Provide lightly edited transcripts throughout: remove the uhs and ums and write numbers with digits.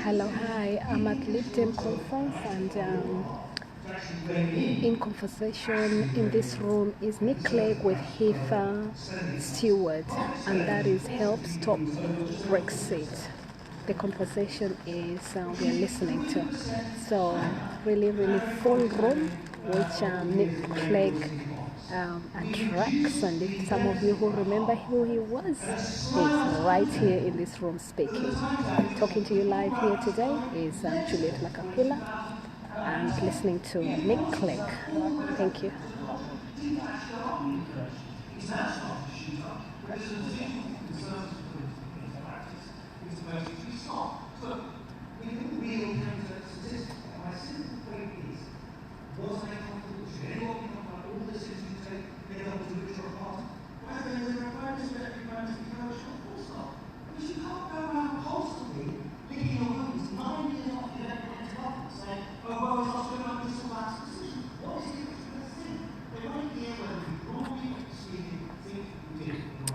Hello, hi. I'm at LinkedIn conference and in conversation in this room is Nick Clegg with Heather Stewart, and that is Help Stop Brexit. The conversation is we're listening to. So, really, really full room, which Nick Clegg attracts. And if some of you who remember who he was, he's right here in this room speaking. Talking to you live here today is Juliet Lacapilla and listening to Nick Clegg. Thank you.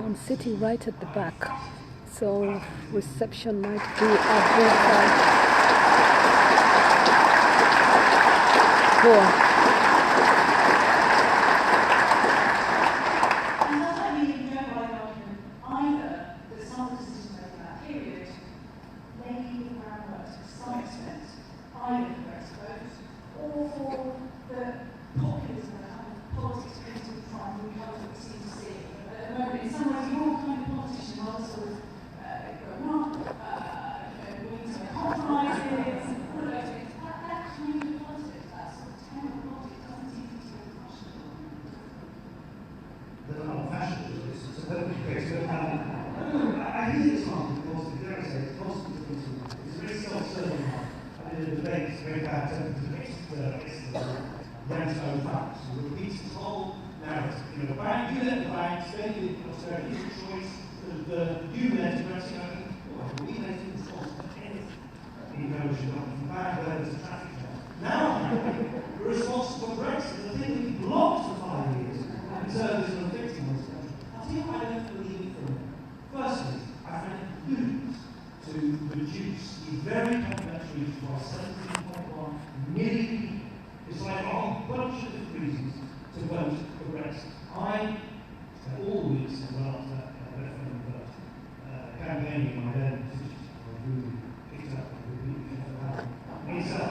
I'm sitting right at the back, so reception might be a bit poor.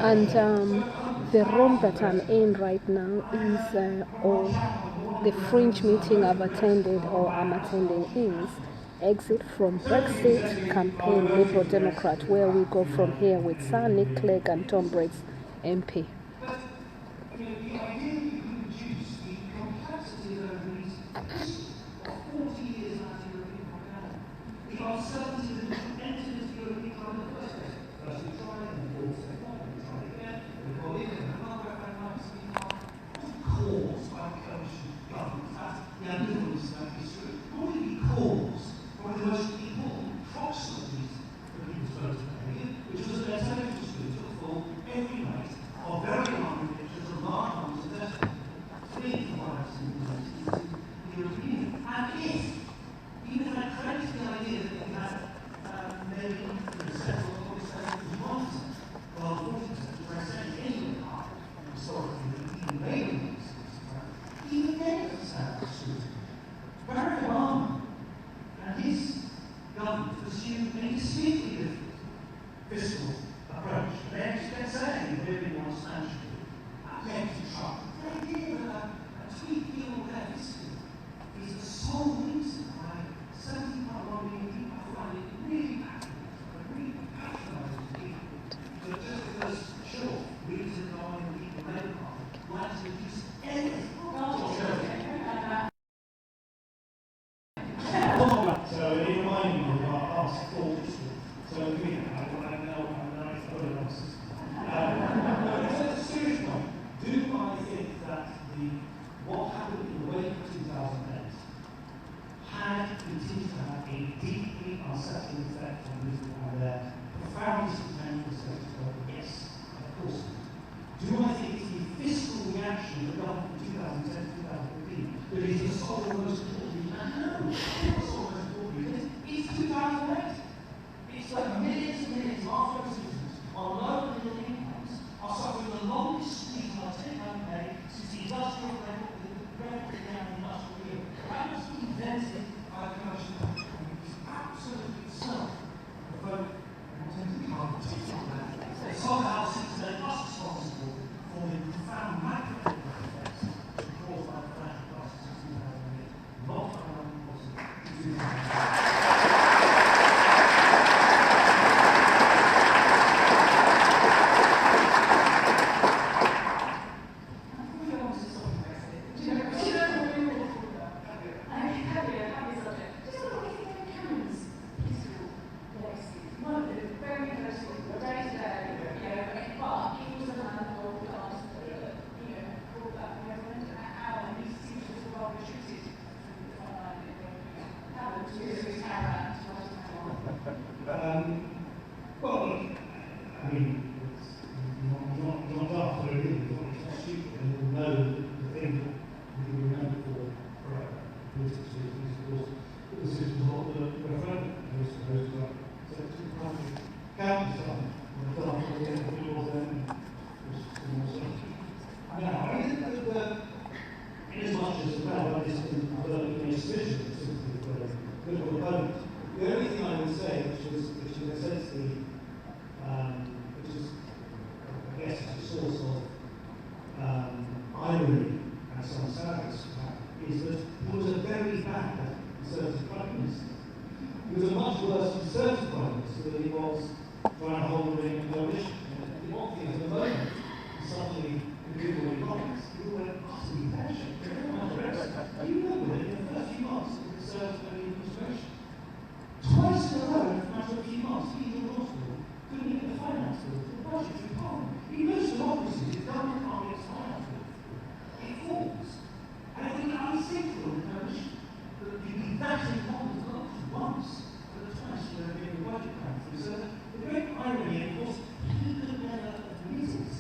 And the room that I'm in right now is, or the fringe meeting I've attended or I'm attending is Exit from Brexit Campaign Liberal Democrat, where we go from here with Sir Nick Clegg and Tom Briggs, MP. countless times. For example, the individuals then now, I think that in as much as about this developing a suspicion of political opponent, the only thing I would say, which is essentially, which is, I guess, a source of irony and some sadness, is that he was a very bad Conservative Prime Minister. He was a much worse Conservative Prime Minister than he was trying to hold the ring of coalition. The one thing at the moment, suddenly, the people in Congress, people went utterly pear-shaped. You remember that in the first few months of the Conservative administration, twice in a row, in a matter of a few months, he was hospital, couldn't get the finance bill for the budget through Parliament. He moves to offices, his government can't get its finance bill. It falls. And I think unethinkable in the coalition that you'd be that incompetent not just once, but twice when there being a budget come through. So the great irony, of course, he could never admit it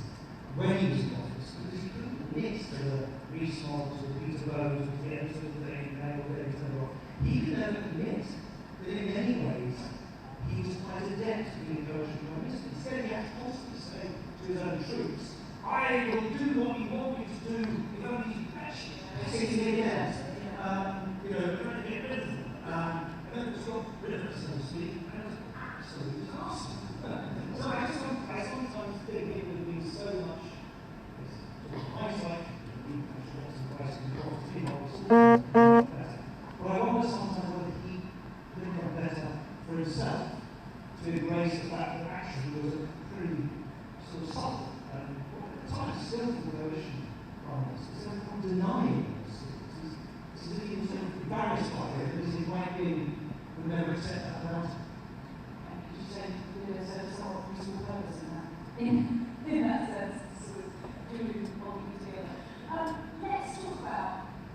when he was in office, because he couldn't admit to the Rees Moggs or Peter Bowes or the Edison or David Nail or David Taylor. He could never admit that in many ways he was quite adept at being a coalition prime minister. Instead, he had to constantly say to his own troops, I will do what you want me to do if only you catch it. Say to me again, we're trying to get rid of them. And then we got rid of them, so to speak, and it was an absolute disaster. So I sometimes think it would have been so much hindsight, but I wonder sometimes whether he could have done better for himself to embrace the fact that actually he was a pretty sort of subtle and at times skillful coalition prime minister. So I'm denying this. It's as if he was sort of embarrassed by it because his right wing would never accept that announcement. Could you say there's a somewhat useful purpose in that? In that sense, sort of doing what we do together. Let's talk about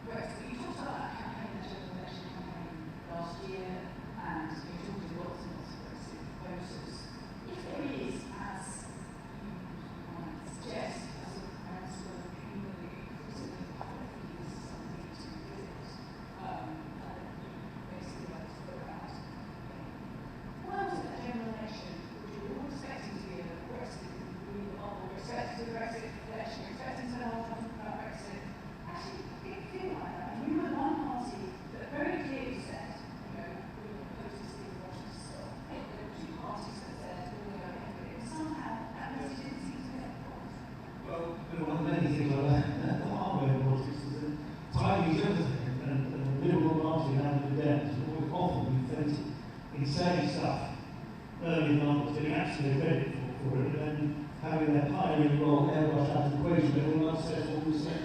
Brexit. You talked about that campaign, the general election campaign last year, and you talked to lots and lots of Brexit voters. If there is, as you might suggest, a sort of groundswell of community, particularly public views, something to visit, basically like to go out. Why was it a general election, which we were all expecting to be a Brexit, we were all expecting to be a Brexit election, expecting to know something about Brexit? Actually, it didn't feel like that. And you were the one party that very clearly said, we were opposed to seeing Russian stop. There were two parties that said, we'll go ahead with it. And somehow, that really didn't seem to get involved. Well, one of the many things I learned at the hardware in politics is that timing is everything, and the Liberal Party and the Dems will often be plenty in saying stuff early on, getting absolute credit for it, and then having their pioneering role airbrush out of the equation, everyone else says what we said.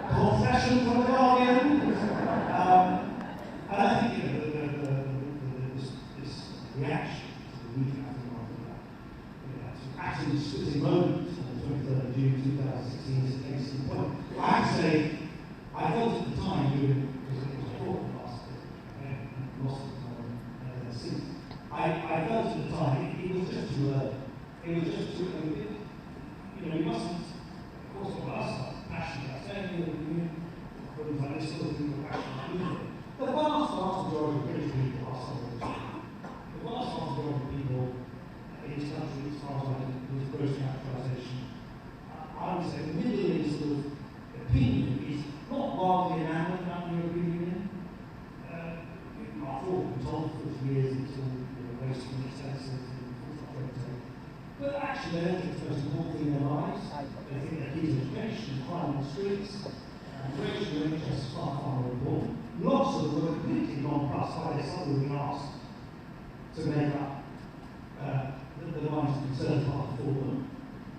Confession from the Guardian. And I think this reaction to the week after actually splitting moment on the 23rd of June 2016 is a case in point. I have to say, I felt at the time, because it was a thought last lost it since. I felt at the time it was just too early. It was just too early. You mustn't, of course, on our side, passionate about saying things like this sort of people are passionate about it. The vast majority of British people are so. The vast majority of people in this country, as far as I can, with gross capitalisation, I would say the middle sort of opinion is not wildly enamoured about the European Union. After all, we've been told for 40 years it's all wasteful and expensive and but actually, they don't think it's the most important thing in their lives. They think that kids' education, crime on the streets, and racial interests are far more important. Lots of them were completely nonplussed by this other being asked to make up the lines of concern part for them.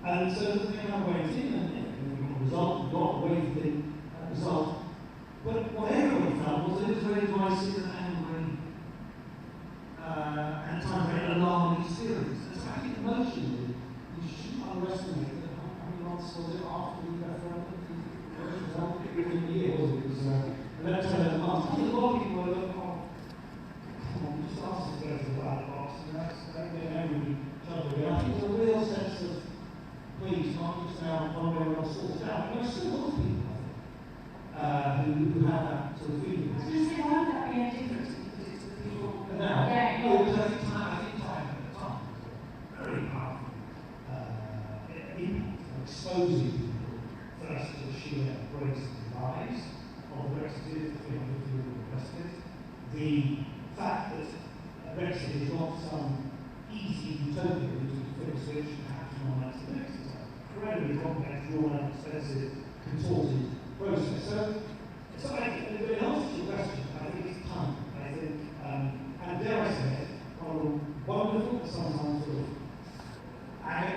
And so they kind of went in and got a result, got away from the result. But what everyone found was that it was very divisive and angry, and at times very alarming experience. And so I think emotionally, you shouldn't underestimate that how many months was it after the referendum? Within a year, was it? It was 11 months. I think a lot of people were like, oh, come on, just ask us to go to the ballot box, and that's everybody jumping around. I think there's a real sense of, please, not just now, one way or another, sort it out. There are still lots of people, I think, who have that sort of feeling. I was going to say, why would that be any different to the people? Now, Brexit is not some easy utopia which is flip a switch and happen on that to the next. It's a incredibly complex, drawn-out, expensive, contorted process. So in answer to your question, I think it's time. I think, and dare I say it, one of the wonderful, but sometimes sort of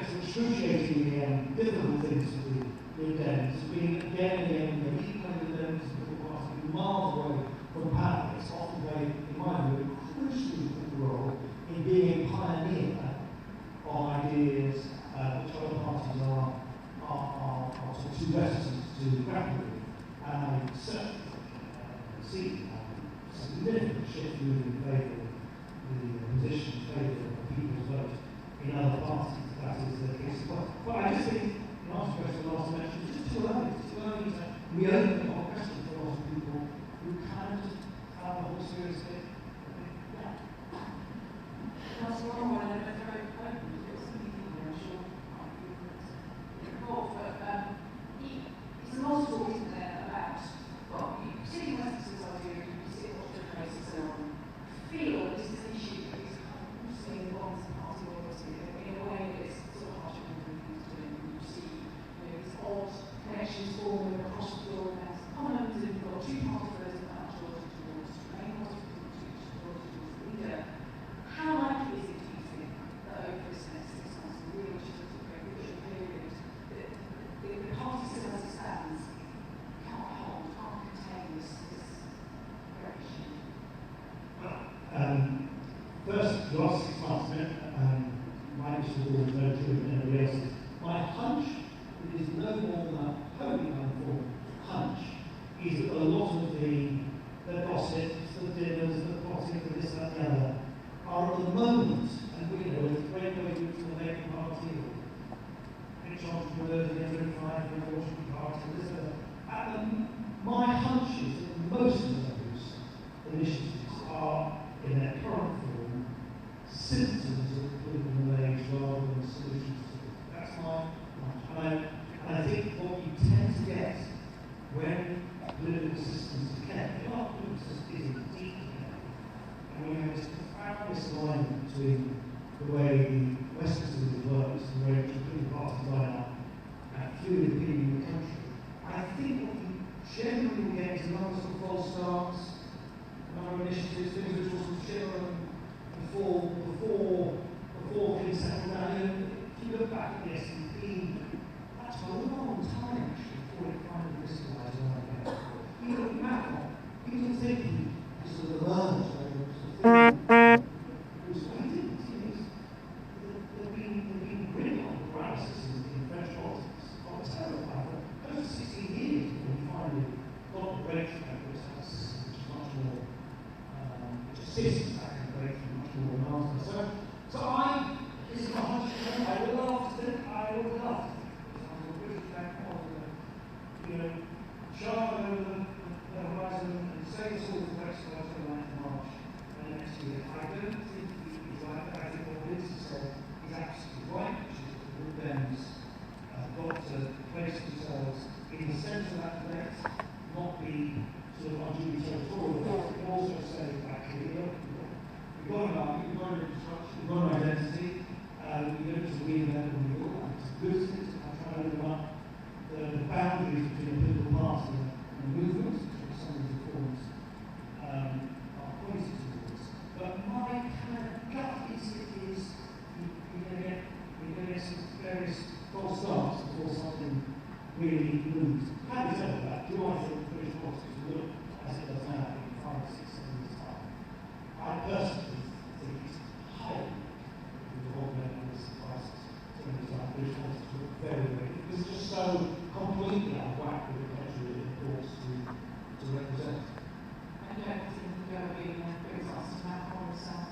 excruciatingly difficult things to do with Dems has been again and again, even when the Dems are miles away from power, it's often played, in my view, a crucially important role in being a pioneer of ideas which other parties are sort of too reticent to grapple with. And I certainly see a significant shift moving in favour of the position in favour of people's vote in other parties. That is the case as well. But I just think, in answer to the last mention, it's just too early. It's too early to reopen the whole question for a lot of people who kind of just have the whole series bit. Yeah. That's one more, and I'm very open to it. Some people I'm sure might be involved, but it's a lot of talk, isn't there, about, well, particularly in Western society, you see a lot of different and so on, feel that this is an issue that is kind of also involves party loyalty in a way that is sort of hard to believe in. You see, these odd connections forming across the world as commons, and you've got two party votes and that loyalty towards the main party towards the leader. How likely is it, do you think, that over this next 6 months, and really which is a very crucial period, that the party still as it stands can't hold, can't contain this direction? First, the last 6 months, my initial is very true and everybody else's. My hunch, it is no more than a wholly unformed hunch, is that a lot of the gossips, the dinners, the plotting, the this, that, the other, are at the moment, and we know it's great way to the Labour Party, or rich entrepreneurs, the F5, the Washington Party, this, that. My hunch is that most of those initiatives are, in their current form, symptoms of political malaise rather than solutions to it. That's my hunch. And I think what you tend to get when political systems decay, if our political system is indeed decaying, and we have this profound misalignment between the way the Western system works and the way the political parties line up and fluid opinion in the country, I think what you generally get is a number of false starts, a number of initiatives, things which will shiver before things settle down. If you look back at the SNP, that's a long time actually before it finally crystallised on our head. You look at Macron, people think he sort of emerged because he didn't. There've been really on paralysis in French politics, on a terrible level, over 16 years before he finally got the breakthrough over his house system, which is much more, which assists that kind of breakthrough much more than after. So this is my hunch, I would love to think, I would love to think, I'm a British back on chart over the horizon and say it's all the Brexit after the 9th of March and next year. I don't think he's like that. I think what Liz has said is absolutely right, which is that the Dems have got to place themselves in the centre of that debate, not be sort of unduly territorial, but also say, actually, look, we've got an army, we've got an infrastructure, we've got an identity, we don't need to reinvent the wheel, and it's a good thing to try to open up the boundaries between a political party and a movement, which some of these reforms are pointed towards. But my kind of gut instinct is you're going to get some various false starts before something really moves. Having said all that, do I think British politics will look as it does now in 5, 6, 7 years' time? I personally think it's highly with the whole level of this crisis. Things like British politics look very, very, because it's just so completely out of whack with the country that it purports to represent. I don't think you've ever been brings us to that conversation.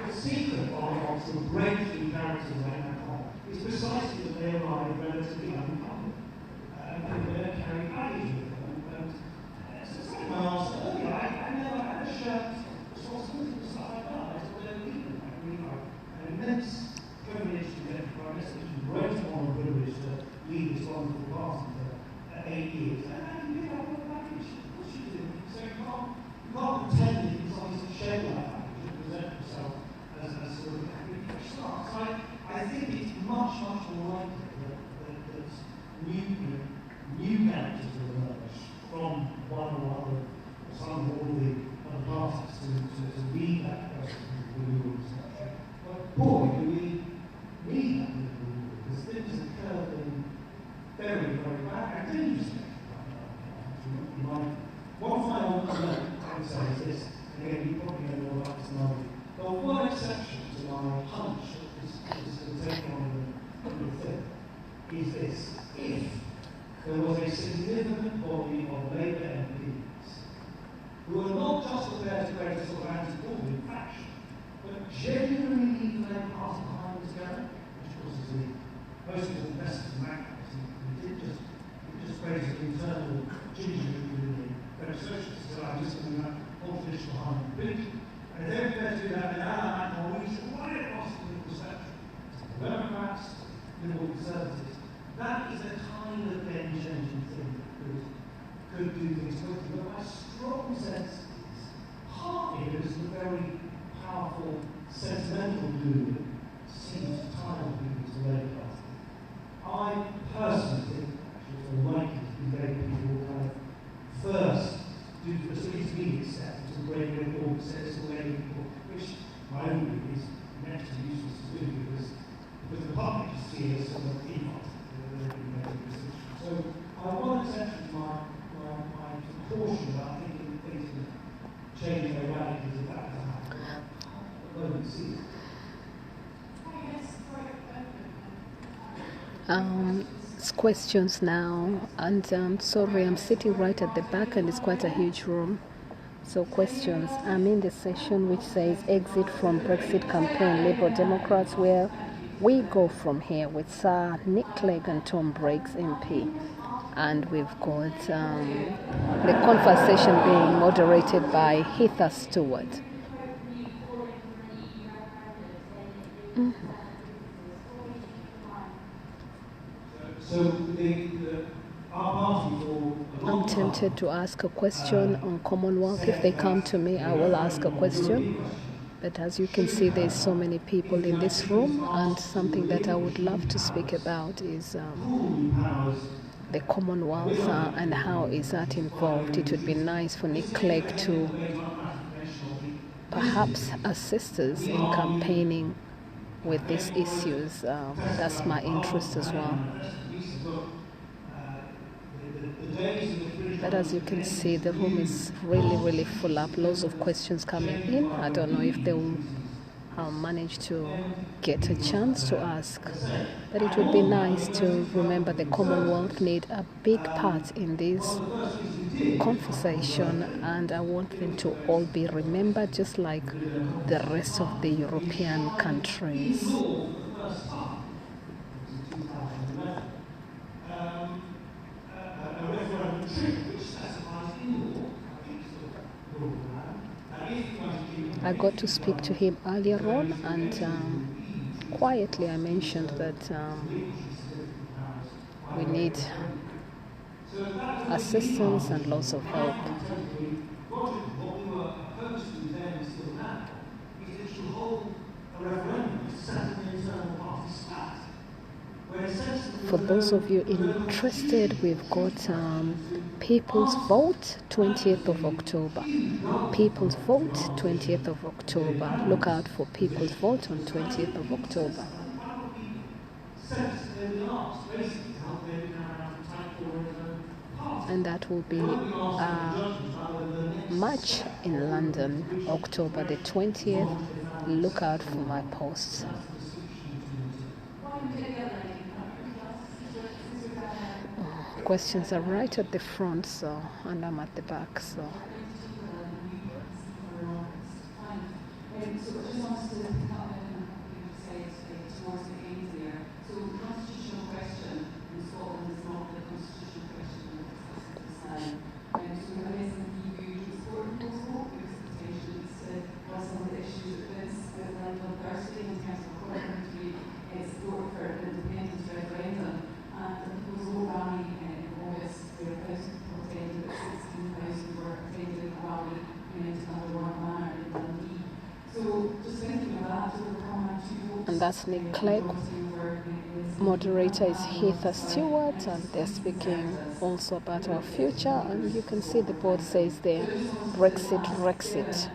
The secret of some breakthrough characters like Macron is precisely that they arrive relatively unencumbered. And they don't carry baggage with them. So it's like my answer earlier, I never had a shirt responsibility for stuff like that. I thought they were leaving. I really like an immense privilege to get Prime Minister, which is a great honour and privilege to lead this wonderful party 8 years. And you pick up a package. Of course you do. So you can't pretend that it's always a shed-like package and present yourself as sort of a fresh start. So I think it's much, much more likely that new characters will emerge from one or other, or some or all the other parties to lead that process of renewal discussion. But boy, do we need that renewal, because things occur in very, very bad and dangerous ways. One final note I would say is this, and again, you probably know more about this than I do. But one exception to my hunch that is taken on the thing is this: if there was a significant body of Labour MPs who are not just prepared to create a sort of anti-Corbyn faction, but genuinely leave the Labour Party behind this together, which of course is the most important message from Macron. He didn't just create an internal ginger within the French Socialists, so I'm just going to have all tradition behind the bridge. And if they're prepared to do that, then Alan Macron reaches right across the political spectrum. Democrats, Liberal Conservatives. That is a kind of game-changing thing that could do things quickly. But my strong sense is partly because of the very powerful sentimental glue that seems to tie on people to the Labour Party. I personally think actually it's more likely to be Labour people who kind of first do the sort of intermediate step to break with all the sets of Labour people, which my own view is next to useless to do because the public just see us as a default. So one exception to my caution about thinking that things can change very radically is if that doesn't happen. But we see It's questions now, and sorry, I'm sitting right at the back, and it's quite a huge room. So questions. I'm in the session which says exit from Brexit campaign, Labour Democrats, where we go from here with Sir Nick Clegg and Tom Briggs MP. And we've got the conversation being moderated by Heather Stewart. So our party for I'm tempted to ask a question on Commonwealth. If they come to me, I will ask a question. But as you can see, there's so many people in this room, and something that I would love to speak about is the Commonwealth and how is that involved. It would be nice for Nick Clegg to perhaps assist us in campaigning with these issues. That's my interest as well. But as you can see, the room is really, really full up. Lots of questions coming in. I don't know if they will manage to get a chance to ask. But it would be nice to remember the Commonwealth need a big part in this conversation, and I want them to all be remembered just like the rest of the European countries. I got to speak to him earlier on, and quietly I mentioned that we need assistance and lots of help. For those of you interested, we've got People's Vote, 20th of October. People's Vote, 20th of October. Look out for People's Vote on 20th of October. And that will be a march in London, October the 20th. Look out for my posts. Questions are right at the front, so, and I'm at the back, so. that's Nick Clegg. Moderator is Heather Stewart, and they're speaking also about our future. And you can see the board says there, Brexit, Brexit.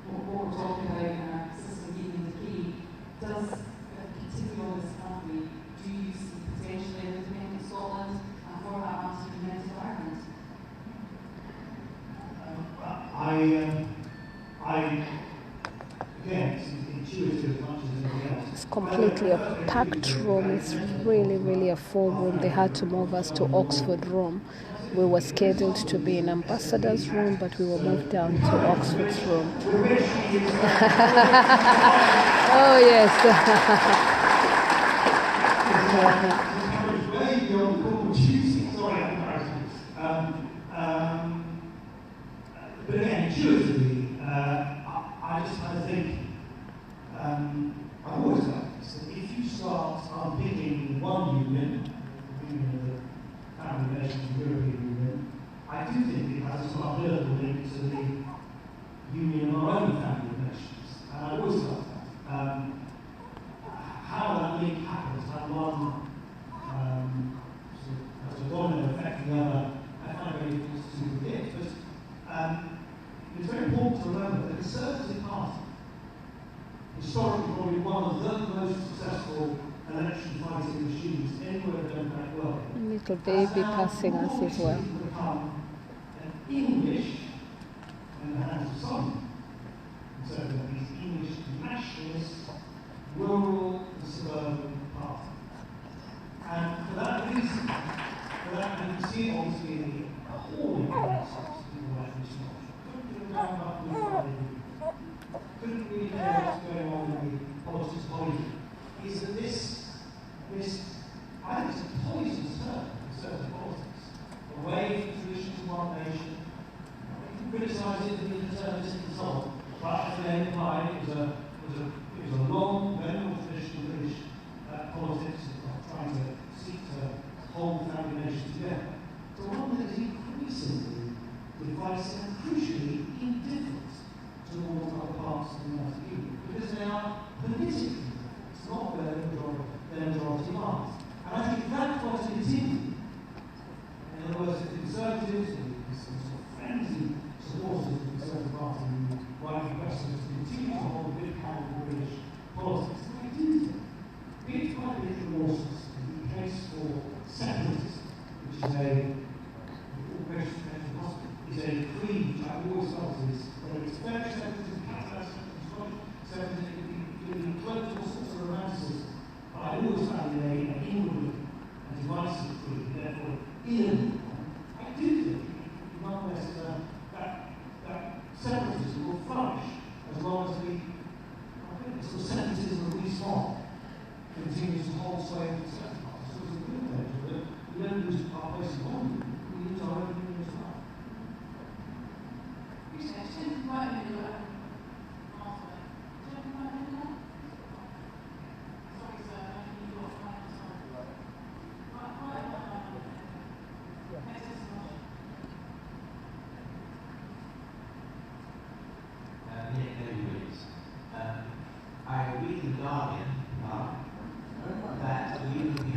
What we're talking about in our system being the key, does continue on this pathway? Do you see potentially an independent Scotland and for that matter, independent Ireland? Again, it's intuitive as much as anything else. It's completely a packed room. It's really, really a full room. They had to move us to Oxford room. We were scheduled to be in Ambassador's room, but we were moved down to Oxford's room. Oh, yes. But again, intuitively, I just kind of think, I've always liked this, that if you start unpicking one union, the union of the family nations, the European Union, I do think it has a sort of umbilical link to the union of our own family nations. And I always liked that. How that link happens, how one has a domino effect on the other, I find very difficult to predict. But it's very important to remember that the Conservative Party, historically probably one of the most successful election fighting machines anywhere in the democratic world. Little baby passing us as well. Become an English, in the hands of some Conservatives, English nationalist, rural and suburban party. And for that reason, and you can see it obviously in the appalling analysis people like this couldn't really care what's going on in the politics of Hollywood, is that this I think it's a poisonous term in conservative politics. Away from traditions of one nation. You can criticise it as being a deterministic and so on, but at the end of the day, it was a long, venerable tradition of British politics of trying to seek to hold the family nation together. So one that is increasingly divisive and crucially indifferent towards other parts of the United Kingdom, because they are politically indifferent. It's not their majority lies. And I think that's what's continued. In other words, the Conservatives and some sort of frenzied supporters of the Conservative Party who rightly question us to continue to hold a big hand in British politics. And I do think it's quite a little lawsuits in the case for separatism, which is a creed which I've always felt is whether it's French separatism, Catalan separatism, Scottish separatism, it can be close to all sorts of romanticism. But I always found it an inward and divisive creed, therefore inward one. I do think, nonetheless, that separatism will flourish as long as the sort of separatism of Rees Mogg continues to hold sway in the second part. So it's a good measure that we don't lose our place in London, we lose our own union as well.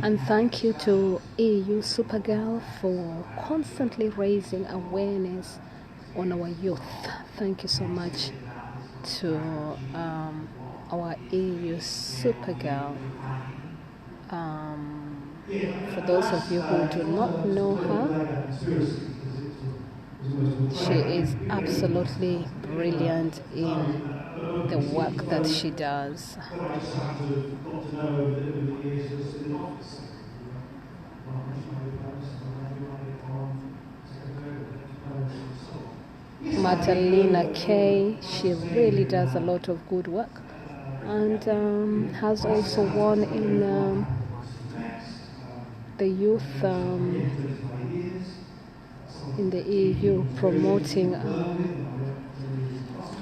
And thank you to EU Supergirl for constantly raising awareness on our youth. Thank you so much to our EU Supergirl. For those of you who do not know her, she is absolutely brilliant in the work that she does. Madalena Kay, she really does a lot of good work, and has also won in the youth in the EU, promoting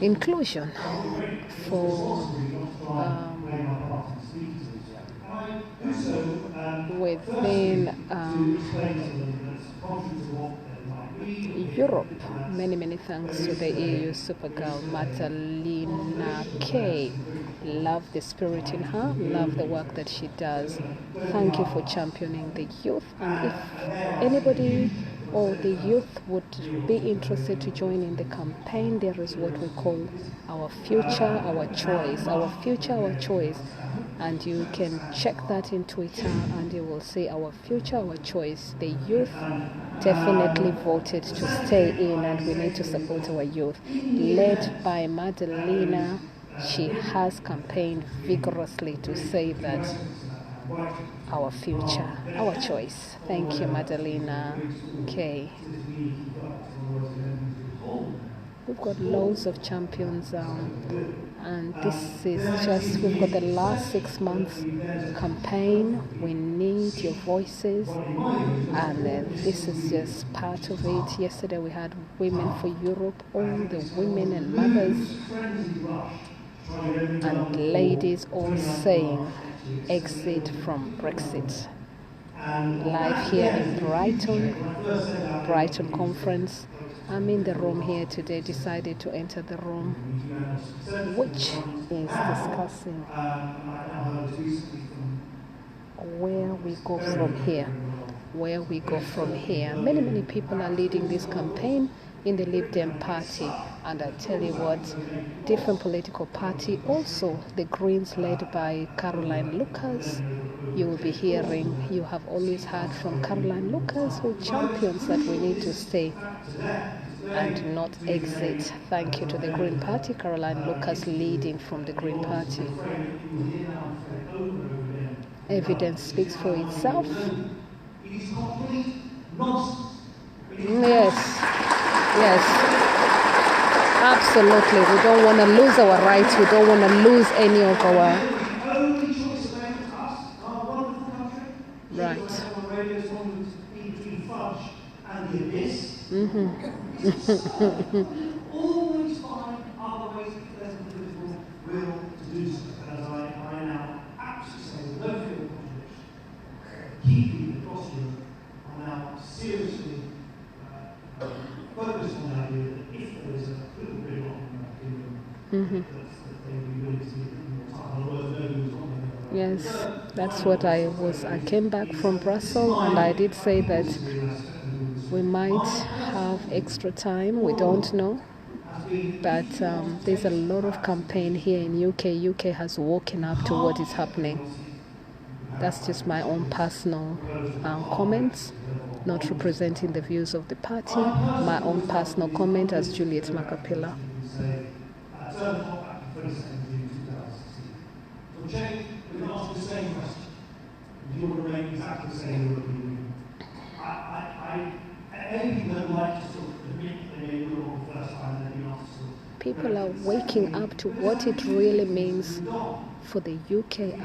inclusion for within Europe. Many thanks to the EU Supergirl, Madalena K. Love the spirit in her, love the work that she does. Thank you for championing the youth. And if anybody or the youth would be interested to join in the campaign, there is what we call Our Future, Our Choice. Our Future, Our Choice. And you can check that in Twitter and you will see Our Future, Our Choice. The youth definitely voted to stay in, and we need to support our youth. Led by Madalena, she has campaigned vigorously to say that our future, our choice. Thank you, Madalena K. We've got loads of champions, and this is just, we've got the last 6 months campaign. We need your voices, and this is just part of it. Yesterday we had Women for Europe, all the women and mothers and ladies all saying exit from Brexit. Live here in Brighton conference. I'm in the room here today, decided to enter the room, which is discussing where we go from here. Many people are leading this campaign in the Lib Dem party, and I tell you what, different political party, also the Greens led by Caroline Lucas. You will be hearing, you have always heard from Caroline Lucas, who champions that we need to stay and not exit. Thank you to the Green Party, Caroline Lucas leading from the Green Party. Evidence speaks for itself. Yes, absolutely. We don't want to lose our rights. We don't want to lose any of our right. Always find other ways to present political will to do so. And as I now absolutely say, with no fear of contradiction, key people across Europe are now seriously focused on the idea that if there is a little bit of that they will be willing to give more time. Otherwise, no news on them. Yes, that's what I came back from Brussels, and I did say that we might have extra time. We don't know. But there's a lot of campaign here in UK. UK has woken up to what is happening. That's just my own personal comments, not representing the views of the party. My own personal comment as Juliet Macapilla. People are waking up to what it really means for the UK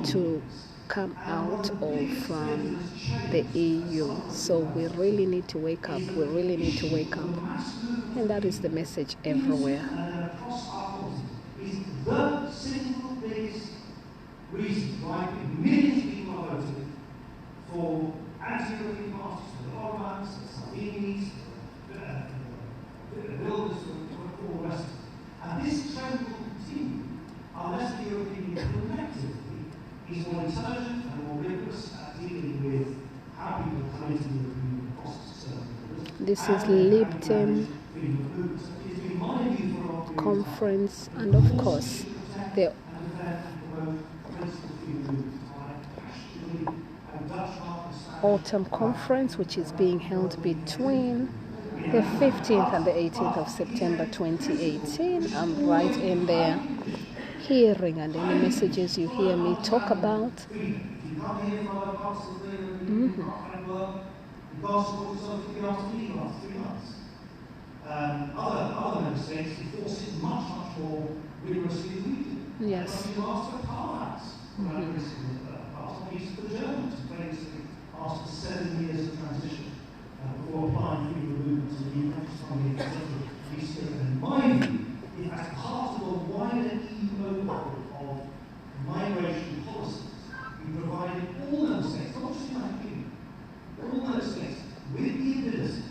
to come out of the EU. So we really need to wake up. And that is the message everywhere. The single biggest reason why millions of people are voting for anti-European parties, the Orbans, the Salvinis, the Wilders, all the rest. And this trend will continue unless the European Union collectively is more intelligent and more rigorous at dealing with how people come into the European Union across the This is Lib Dem conference, and of course the autumn conference, which is being held between the 15th and the 18th of September 2018. I'm right in there hearing, and any messages you hear me talk about. Other member states enforce it much more rigorously than we do. Yes. You ask for parliaments, the Germans famously asked for 7 years of transition before applying freedom of movement to the new countries from the executive. In my view, it as part of a wider EU overhaul of migration policies, we provided all member states, not just the United Kingdom, all member states with the ability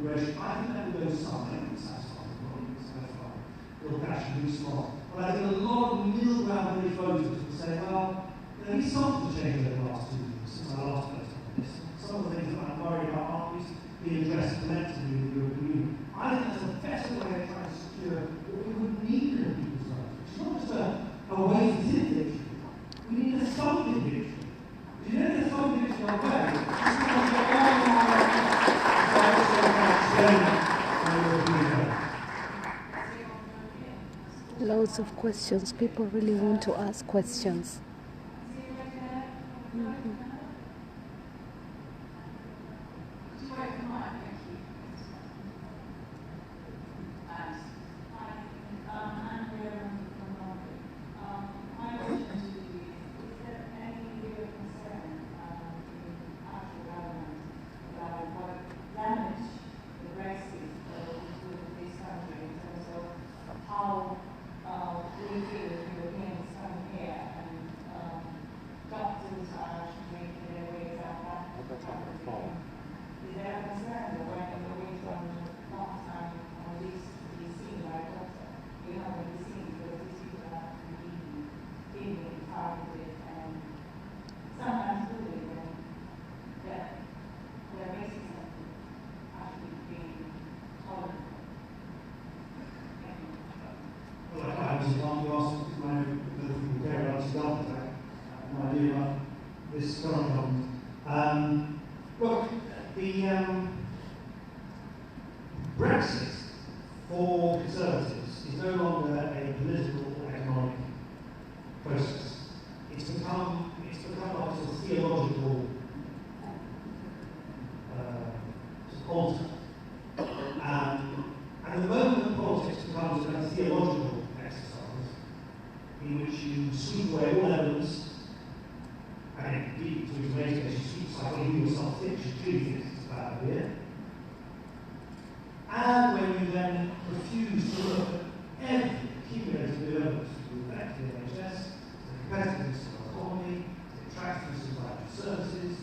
immigration. I think that will go somewhere. It will satisfy the problem, it will satisfy. It'll actually be smart. But I think a lot of middle ground British voters will say, well, there is something to change over the last 2 years since I last voted on this. Some of the things that I'm worried about aren't being addressed collectively in the European Union. I think that's a better way of trying to secure what we would need in a people's vote. It's not just a way to sit victory. We need a something victory. If you don't get something victory on the way, it's going to get all the more Loads of questions. People really want to ask questions. This current government. Look, the Brexit for Conservatives is no longer a political or economic process. It's become like a sort of theological altar. And the moment that politics becomes a theological exercise in which you sweep away all evidence, and indeed, to his later, she speaks like you yourself think she truly thinks it's a bad idea. And when you then refuse to look at every accumulated evidence to affect the NHS, the competitiveness of our economy, the attractiveness of our services,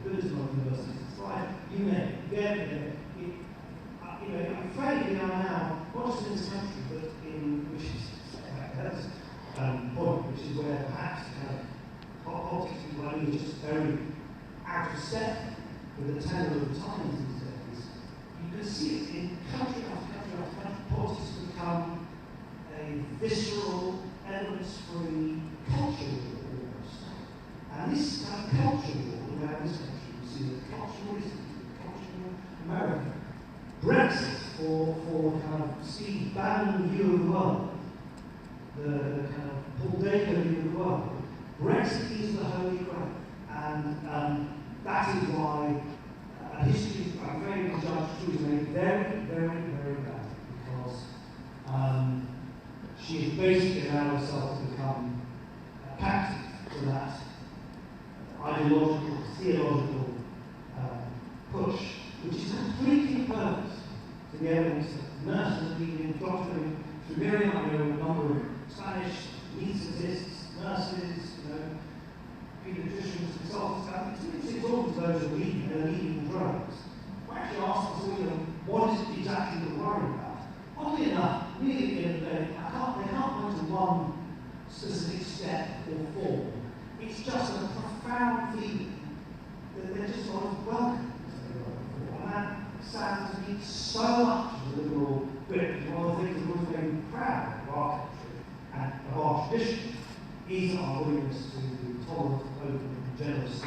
the ability of universities to thrive, you name it. I'm afraid we are now, not just in this country, but in which is point, which is where perhaps politics is just very out of step with the tenor of the times these days. You can see it in country after country after country. Politics has become a visceral, evidence-free culture war almost. And this kind of culture war around this country, you see the culturalism, the cultural America. Brexit for kind of Steve Bannon view of the world, the kind of Paul Dacre view of the world. Brexit is the holy grail, and that is why history, I'm afraid, the judge is made very, very, very bad, because she has basically allowed herself to become captive to that ideological, theological push, which is completely purpose to the evidence that nurses are leaving, doctoring, through Miriam, I know a number of Spanish anaesthetists, nurses, pediatricians, consultants, it's all of those who are leaving drugs. We actually asked us all, what is it exactly that we're worried about? Oddly enough, really at the end of the day, they can't point to one specific step or form. It's just a profound feeling that they're just not as welcome as they were before. And that sounds to me so much of the liberal Britain. One of the things that we're very proud of our country and of our tradition is our willingness to be tolerant, open, and generous to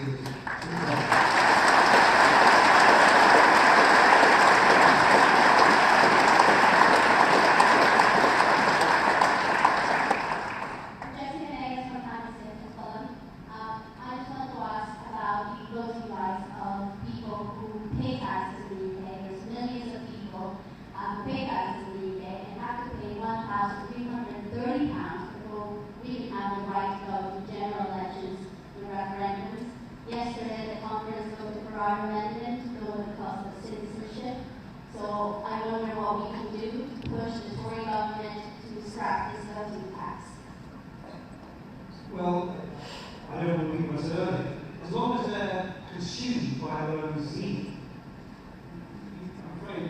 Well, I don't want to repeat what I said earlier. As long as they're consumed by their own zeal, I'm afraid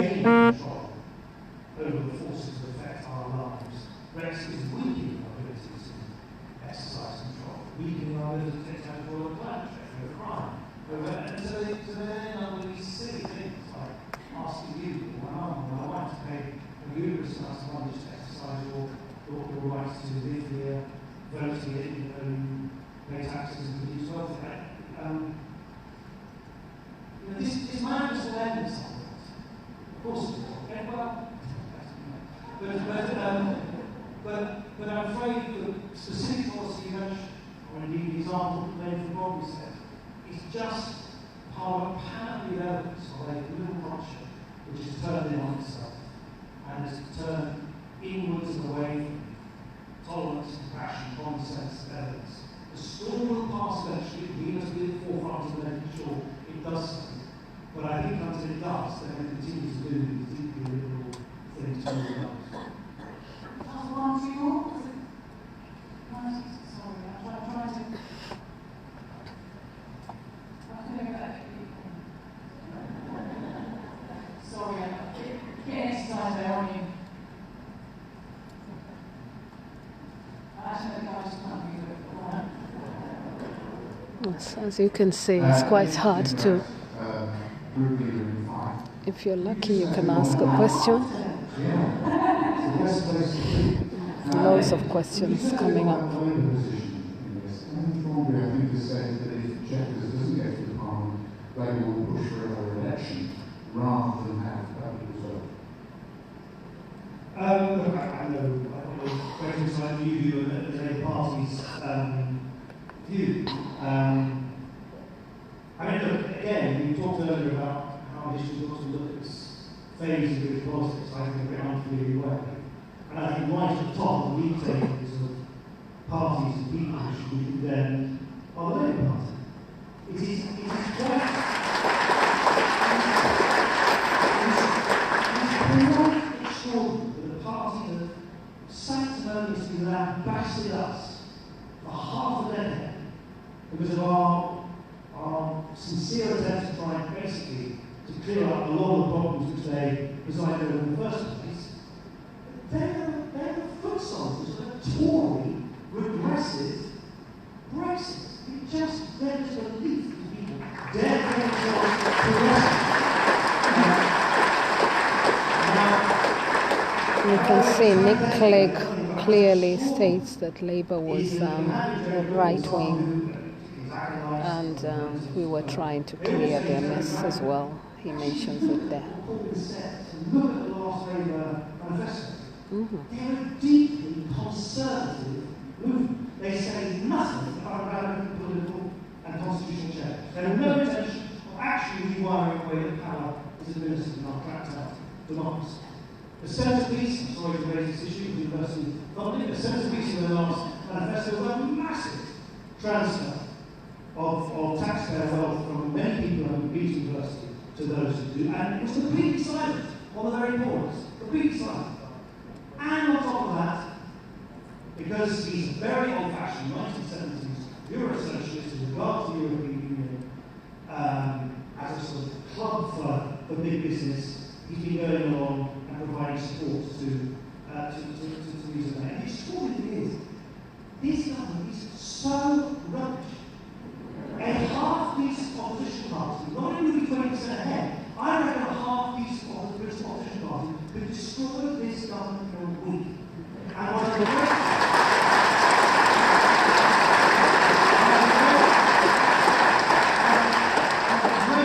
gaining control over the forces that affect our lives. Brexit is weakening our ability to exercise control, weakening our ability to take control of climate change, over crime, and so they end up with these silly things like asking you, or my mum, or my wife to pay a ludicrous amount of money to exercise your rights to live here, vote here, pay taxes and produce wealth. This madness will end at some point. Of course it will. Okay, well, but I'm afraid the specific policy you mentioned, or indeed the example made from Bobby said, is just part of a panoply of evidence of a little culture which has turned in on itself and has turned inwards and away from tolerance, compassion, common sense, evidence. The storm will pass eventually. We must be at the forefront of making sure it does so. But I think until it does, they're going to continue to do these deeply liberal things to all of us. One, two more? Sorry, I'm trying to. I'm going to go back to people. Sorry, I'm getting exercise there, aren't you? Yes, as you can see, it's quite hard to. If you're lucky, you can ask a question. Loads of questions coming up. I think is saying that if Chequers doesn't get to the Parliament, they will push for another election rather than have public result. Look, I know very much like you view the Labour Party's view. I mean, look, again, we talked earlier about how this should also look at this phase of British politics, I think, a bit unfamiliar way. And I think right at the top of the league tables of parties and people who should be condemned are the Labour Party. It is quite extraordinary that a party that sanctimoniously lambasted us for half a decade because of our sincere attempts to try and basically to clear up a lot of the problems which they presided over in the first place. They're the foot soldiers of a Tory, regressive Brexit. It just beggars belief that people dare call themselves progressive. You can see Nick Clegg clearly states that Labour was right wing, and we were trying to clear their mess as well. He mentions it there. Look at the last Labour manifesto. They're a deeply conservative movement. They say nothing about radical political and constitutional change. They have no intention of actually rewiring the way that power is administered in our cracked out democracy. The centrepiece, I'm sorry to raise this issue, university funding, the centrepiece of their last manifesto was a massive transfer of taxpayer wealth from many people who have Beach University to those who do, and it was completely silent on the very poorest, completely silent. And on top of that, because he's a very old-fashioned 1970s Euro-socialist who regards the European Union as a sort of club for big business, he's been going along and providing support to Theresa May. And the extraordinary thing is, this government is so rubbish. A half-decent opposition party, not only be 20% ahead, I reckon a half-decent opposition party could destroy this government in a week. And what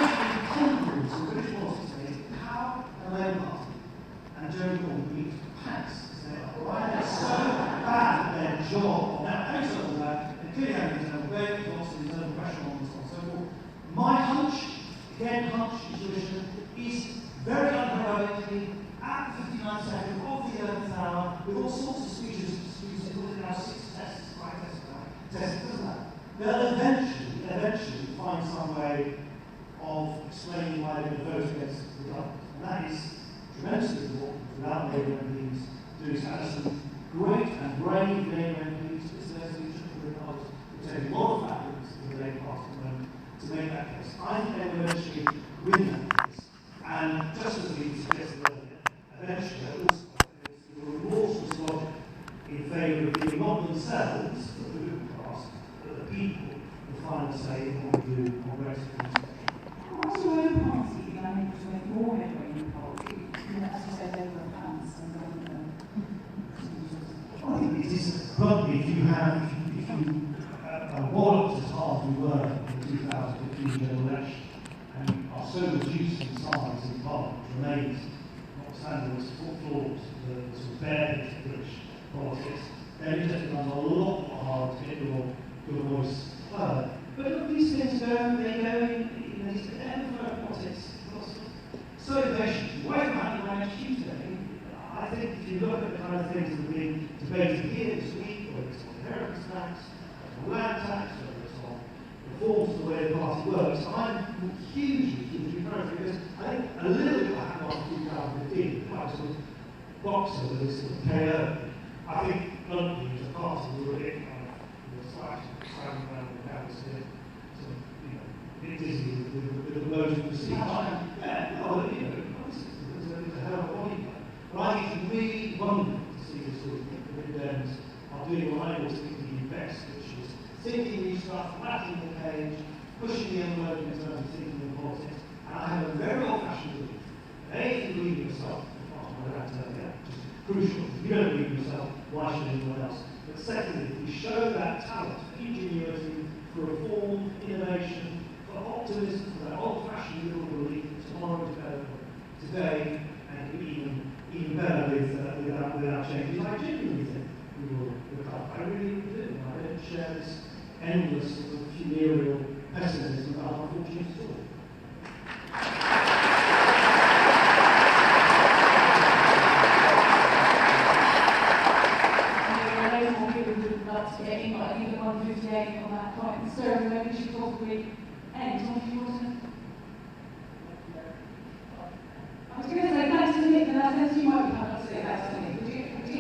incongruence in British politics is how the Labour Party and Jeremy Corbyn beat pants. They're so bad at their job. Now, having said all that, and clearly having internal debate, lots of internal pressure on this and so forth, my hunch, again, intuition, is very unheroically at the 59th second of the 11th hour, with all sorts of speeches within our 6 tests, 5 tests, doesn't that? They'll eventually find some way of explaining why they would vote against the government. And that is tremendously important without Labour MPs doing so. And some great and brave Labour MPs, this resolution for the Republic, will take a lot of factors in the Labour Party at the moment to make that case. I think they will eventually win that case. And just as we suggest mentioned that also there's a remorseless logic in favour of giving not themselves, the political class, but the people, the final say in what we do on Brexit. What's your own party been able to make more headway in poetry? As you said, over plans and I think it is probably if you walloped as hard as we were in the 2015 general election, and you are so reduced in size in Parliament, remains, notwithstanding its flaws, the sort of bareness of British politics, then it just becomes a lot harder to get your voice heard. But look, these things go, they go in these ever politics, so innovations. Way back in my Tuesday, I think if you look at the kind of things that are being debated here this week, whether it's on inheritance tax, on land tax, whether it's on reforms to the way the party works, I'm hugely encouraged because I think a little bit back after 2015, quite sort of boxer with this sort of KO. I think bluntly as a party we were a bit kind of sliding around the canvas here, sort of, a bit dizzy with the motion of the sea. Yeah, well, it's a hell of a body. But I think it's really wonderful to see this sort of thing. The Lib Dems are doing what I always think they do best, which is thinking new stuff, rattling the cage, pushing the envelope in terms of thinking in politics. And I have a very old-fashioned belief. A, if you believe in yourself, which is crucial. If you don't believe in yourself, why should anyone else? But secondly, if we show that talent, ingenuity, for reform, innovation, for optimism, for that old-fashioned liberal belief that tomorrow is better than today, and even better without changes, I genuinely think we will recover. I really do. I don't share this endless sort of funereal pessimism about our fortunes at all. To get in, but I think at 1:58 on that point, so maybe we should probably end. Tom, do you want to? I was going to say thanks to Nick, and that sense you might be happy to say thanks to Nick. Would you?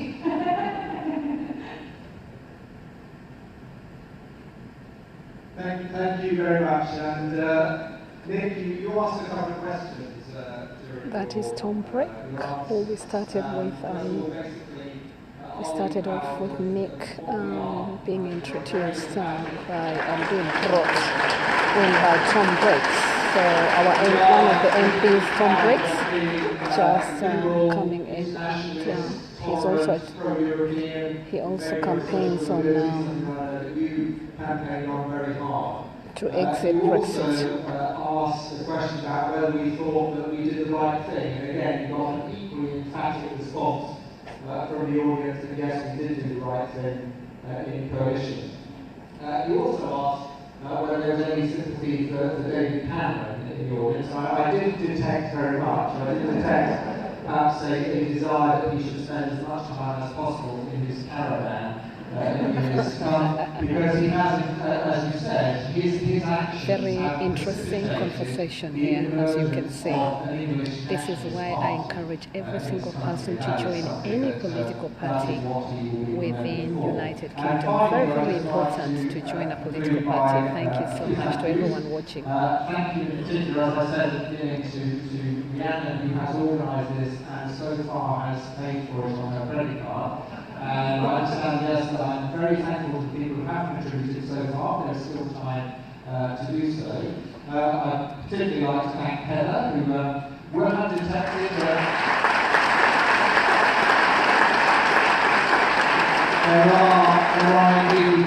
Thank you very much. And Nick, you asked a couple of questions. That is Tom Brick, who we started with. We started off with Nick being introduced by being brought in by Tom Briggs. So one of the MPs, Tom Briggs, just coming in, and he also campaigns on to exit Brexit. Asked a question about whether we thought that we did the right thing, and again, you got an equally emphatic response from the audience that yes, we did do the right thing in coalition. You also asked whether there was any sympathy for David Cameron in the audience. I didn't detect very much. I did detect perhaps a desire that he should spend as much time as possible in his caravan in years to come, because he has, as you said, his actions. Very interesting conversation here, as you can see. This is why I encourage every single person to join any political party within United Kingdom. Very, very important to join a political party. Thank you so much to everyone watching. Thank you in particular, as I said at the beginning, to Rhiannon, who has organised this and so far has paid for it on her credit card. And I understand, yes, that I'm very thankful to people who have contributed so far. There's still time to do so. I'd particularly like to thank Heather, who will have detected there are indeed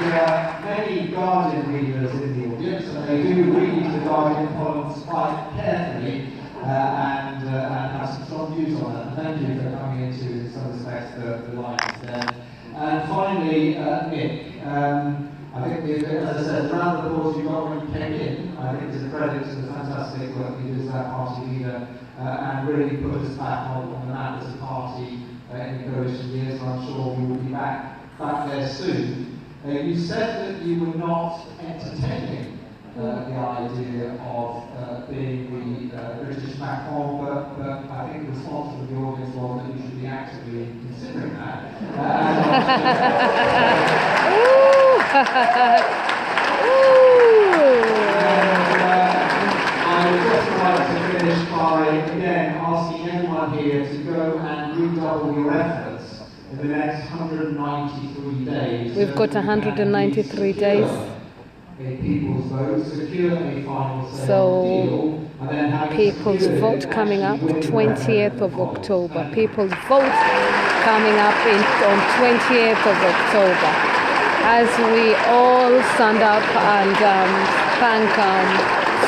many Guardian readers in the audience, and they do read the Guardian columns quite carefully and have some strong views on that. Thank you for coming into, in some respects, the lines there. And finally, Nick, I think, as I said, the round of applause you got when you came in, I think is a credit to the fantastic work you did as that party leader and really put us back on the map as a party in the coalition years, and I'm sure we will be back there soon. You said that you were not entertaining the idea of being the British Macron, but I think the response from the audience was that you should be actively considering that. I would just like to finish by, again, asking everyone here you to go and redouble your efforts in the next 193 days. We've got 193 days. A people's vote, secure a final say So, on the deal, and then have People's vote coming up 20th of October. People's vote coming up on 20th of October. As we all stand up and thank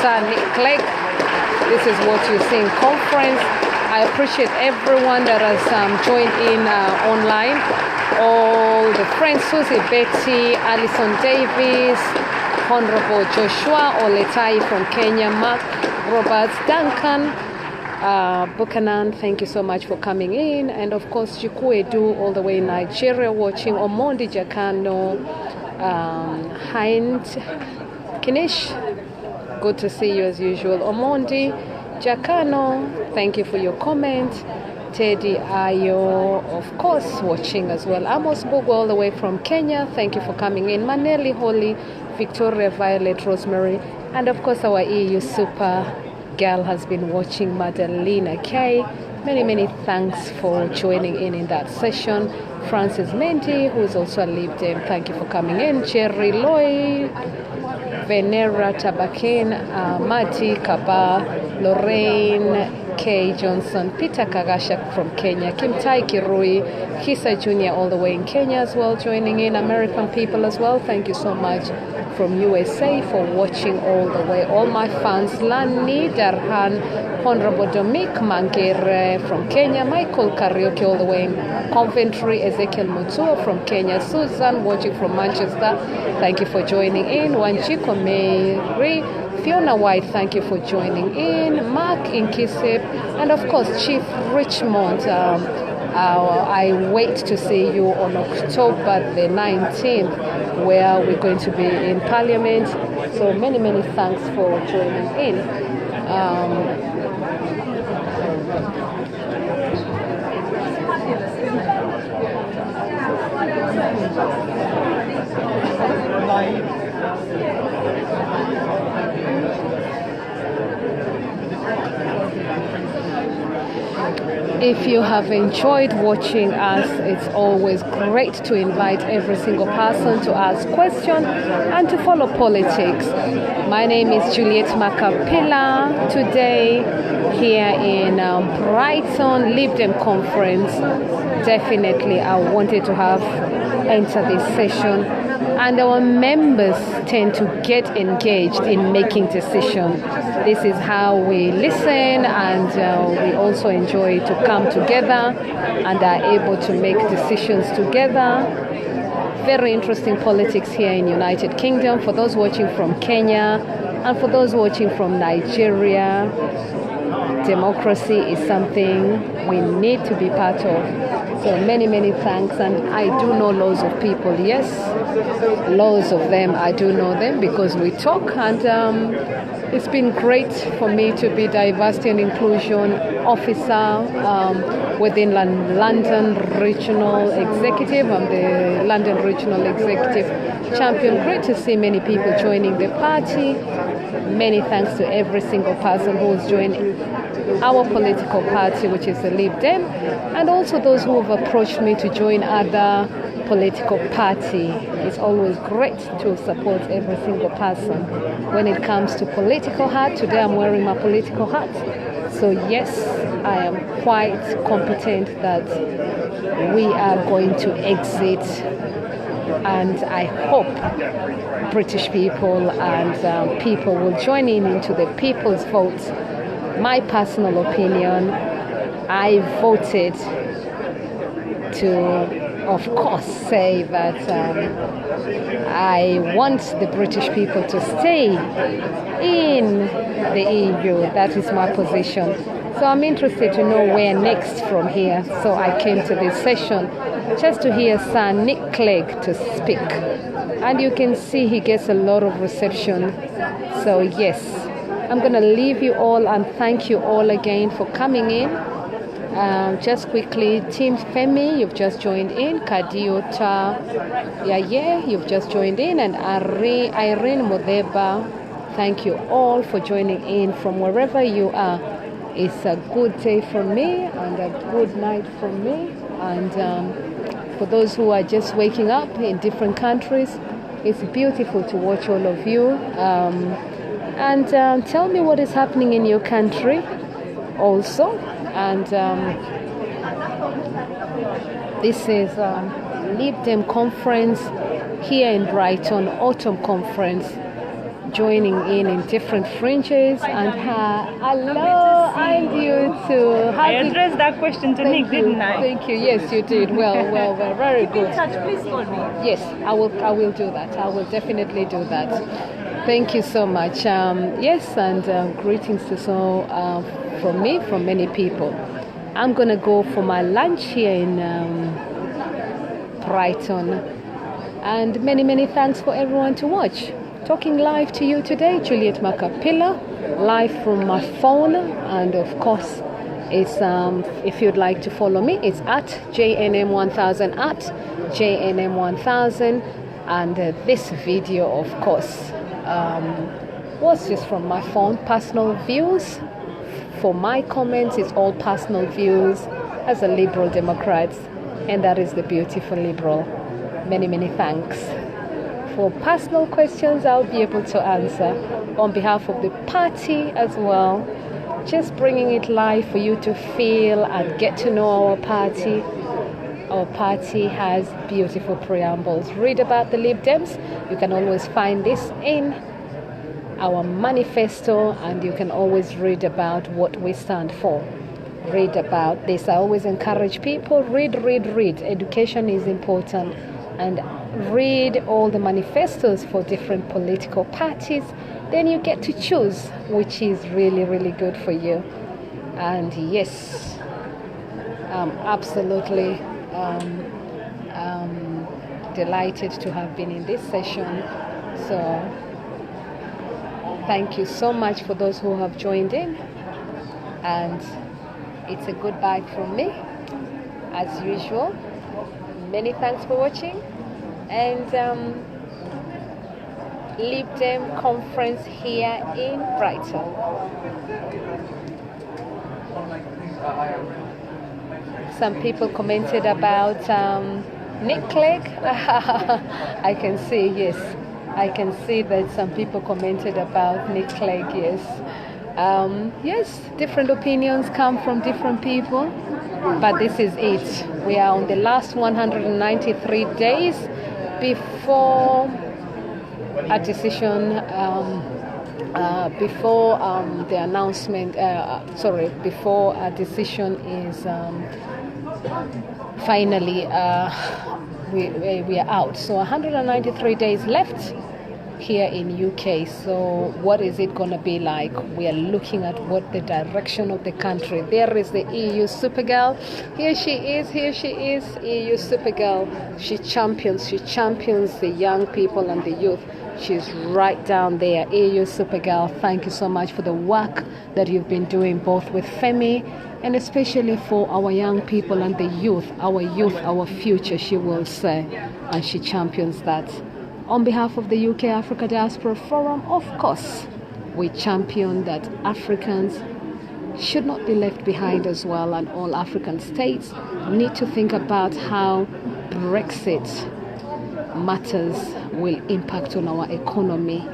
Sir Nick Clegg. This is what you see in conference. I appreciate everyone that has joined in online. All the friends, Susie, Betty, Alison Davis, Honorable Joshua Oletai from Kenya, Mark Roberts, Duncan, Buchanan, thank you so much for coming in. And of course, Chukwu Edu, all the way in Nigeria, watching. Omondi Jakano, Hind Kinish, good to see you as usual. Omondi Jakano, thank you for your comment. Teddy Ayo, of course, watching as well. Amos Bugo, all the way from Kenya, thank you for coming in. Maneli Holly, Victoria Violet, Rosemary, and of course our EU super girl has been watching, Madalena K. Many thanks for joining in that session. Francis Mendy, who is also a Lib Dem, thank you for coming in. Jerry Lloyd, Venera Tabakin, Mati Kaba, Lorraine K. Johnson, Peter Kagasha from Kenya, Kimtai Kirui, Kisa Jr. all the way in Kenya as well, joining in. American people as well, thank you so much from USA for watching all the way. All my fans, Lani Darhan, Honorable Dominic Mangere from Kenya, Michael Karaoke all the way in Coventry, Ezekiel Mutua from Kenya, Susan watching from Manchester, thank you for joining in. Wanjiko Mary, Fiona White, thank you for joining in. Mark in Kisip, and of course Chief Richmond. I wait to see you on October the 19th, where we're going to be in Parliament. So many thanks for joining in. If you have enjoyed watching us, it's always great to invite every single person to ask questions and to follow politics. My name is Juliet Macapilla. Today, here in Brighton Lib Dem Conference, definitely I wanted to have entered this session. And our members tend to get engaged in making decisions. This is how we listen, and we also enjoy to come together and are able to make decisions together. Very interesting politics here in United Kingdom. For those watching from Kenya and for those watching from Nigeria, democracy is something we need to be part of. So many thanks, and I do know loads of people. Yes, loads of them. I do know them because we talk, and it's been great for me to be diversity and inclusion officer within London Regional Executive. I'm the London Regional Executive Champion. Great to see many people joining the party. Many thanks to every single person who's joined our political party, which is the Lib Dem, and also those who have approached me to join other political party. It's always great to support every single person. When it comes to political hat, today I'm wearing my political hat. So yes, I am quite competent that we are going to exit, and I hope British people and people will join in into the people's vote. My personal opinion, I voted to, of course, say that I want the British people to stay in the EU. That is my position. So I'm interested to know where next from here. So I came to this session just to hear Sir Nick Clegg to speak. And you can see he gets a lot of reception. So yes, I'm going to leave you all and thank you all again for coming in. Just quickly, Team Femi, you've just joined in. Kadiota Yaye, you've just joined in. And Irene Modeba, thank you all for joining in from wherever you are. It's a good day for me and a good night for me. And for those who are just waking up in different countries, it's beautiful to watch all of you. And tell me what is happening in your country also. And this is Lib Dem conference here in Brighton, autumn conference, joining in different fringes. And hello, and you too. I addressed that question to Nick, didn't I? Thank you. Yes, you did. Well, very good. Keep in touch, please call me. Yes, I will do that. I will definitely do that. Thank you so much. Yes, and greetings to from me, from many people. I'm gonna go for my lunch here in Brighton, and many thanks for everyone to watch. Talking live to you today, Juliet Macapilla, live from my phone, and of course, it's if you'd like to follow me, it's at JNM1000 at JNM1000, and this video, of course, was just from my phone, personal views. For my comments, it's all personal views as a Liberal Democrat, and that is the beautiful Liberal. Many thanks. For personal questions, I'll be able to answer on behalf of the party as well. Just bringing it live for you to feel and get to know our party. Our party has beautiful preambles. Read about the Lib Dems. You can always find this in our manifesto, and you can always read about what we stand for. Read about this. I always encourage people, read. Education is important, and read all the manifestos for different political parties. Then you get to choose, which is really good for you. And yes, absolutely delighted to have been in this session. So thank you so much for those who have joined in, and it's a goodbye from me as usual. Many thanks for watching, and Lib Dem conference here in Brighton. Some people commented about Nick Clegg. I can see, yes. I can see that some people commented about Nick Clegg, yes. Yes, different opinions come from different people, but this is it. We are on the last 193 days before a decision, before the announcement, before a decision is finally, we are out. So 193 days left here in UK. So what is it going to be like? We are looking at what the direction of the country. There is the EU Supergirl. Here she is, EU Supergirl. She champions the young people and the youth. She's right down there, EU Supergirl. Thank you so much for the work that you've been doing, both with Femi and especially for our young people and the youth, our future, she will say, and she champions that. On behalf of the UK Africa Diaspora Forum, of course, we champion that Africans should not be left behind as well, and all African states need to think about how Brexit matters will impact on our economy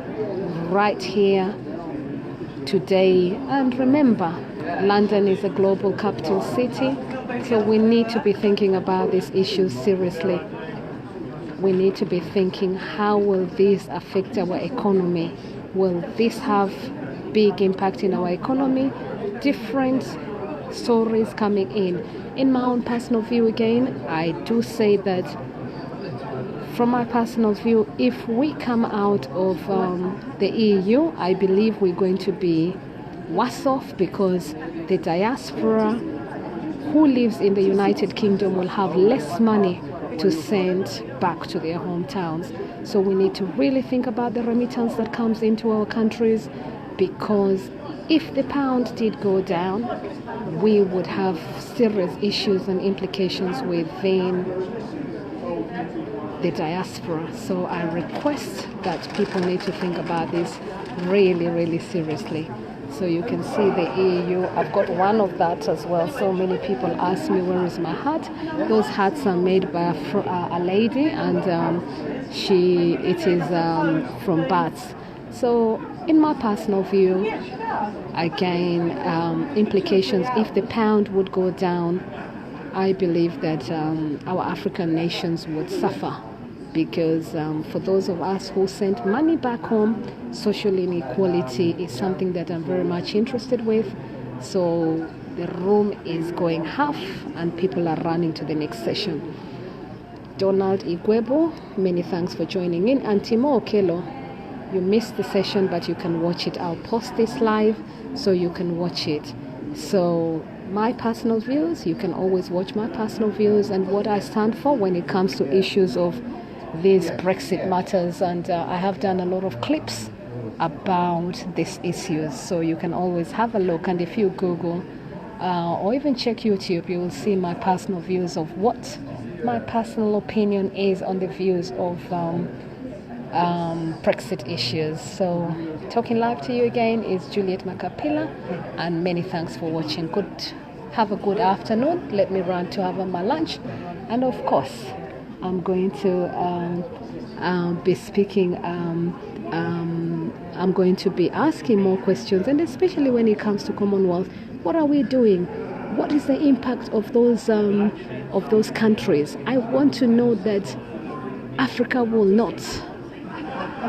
right here today. And remember, London is a global capital city, so we need to be thinking about these issues seriously. We need to be thinking, how will this affect our economy? Will this have big impact in our economy? Different stories coming in. In my own personal view again, I do say that from my personal view, if we come out of the EU, I believe we're going to be worse off, because the diaspora who lives in the United Kingdom will have less money to send back to their hometowns. So we need to really think about the remittance that comes into our countries, because if the pound did go down, we would have serious issues and implications within the diaspora. So I request that people need to think about this really, really seriously. So you can see the EU. I've got one of that as well. So many people ask me, where is my hat? Those hats are made by a lady, and it is from Bath. So in my personal view, again, implications, if the pound would go down, I believe that our African nations would suffer, because for those of us who sent money back home, social inequality is something that I'm very much interested with. So the room is going half and people are running to the next session. Donald Igwebo, many thanks for joining in. And Timo Okelo, you missed the session, but you can watch it. I'll post this live so you can watch it. So my personal views, you can always watch my personal views and what I stand for when it comes to issues of these Brexit matters. And I have done a lot of clips about these issues. So you can always have a look. And if you Google or even check YouTube, you will see my personal views of what my personal opinion is on the views of Brexit issues. So talking live to you again is Juliet Makapila, and many thanks for watching. Have a good afternoon. Let me run to have my lunch, and of course I'm going to be speaking. I'm going to be asking more questions, and especially when it comes to Commonwealth, what are we doing? What is the impact of those countries? I want to know that Africa will not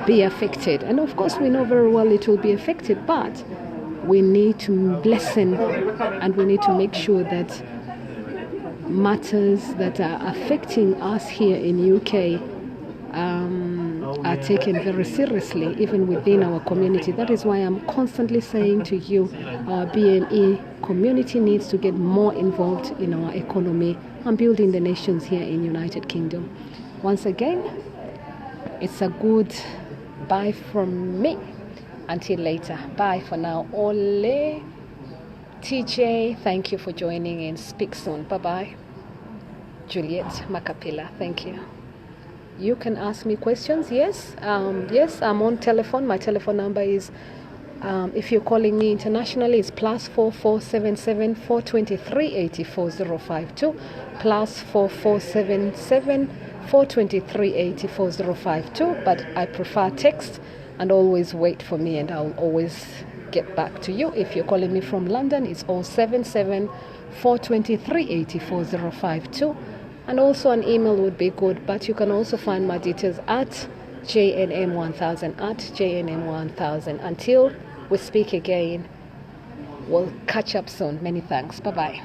be affected, and of course we know very well it will be affected, but we need to listen and we need to make sure that matters that are affecting us here in UK are taken very seriously, even within our community. That is why I'm constantly saying to you, our BME community needs to get more involved in our economy and building the nations here in United Kingdom. Once again, it's a good bye from me. Until later. Bye for now. Ole TJ, thank you for joining in. Speak soon. Bye-bye. Juliet Makapila, thank you. You can ask me questions. Yes, I'm on telephone. My telephone number is, if you're calling me internationally, it's +4477 423 84052, +4477 423 84052. But I prefer text, and always wait for me, and I'll always get back to you. If you're calling me from London, it's 077 423 84052. And also an email would be good, but you can also find my details at JNM1000, at JNM1000. Until we speak again, we'll catch up soon. Many thanks. Bye-bye.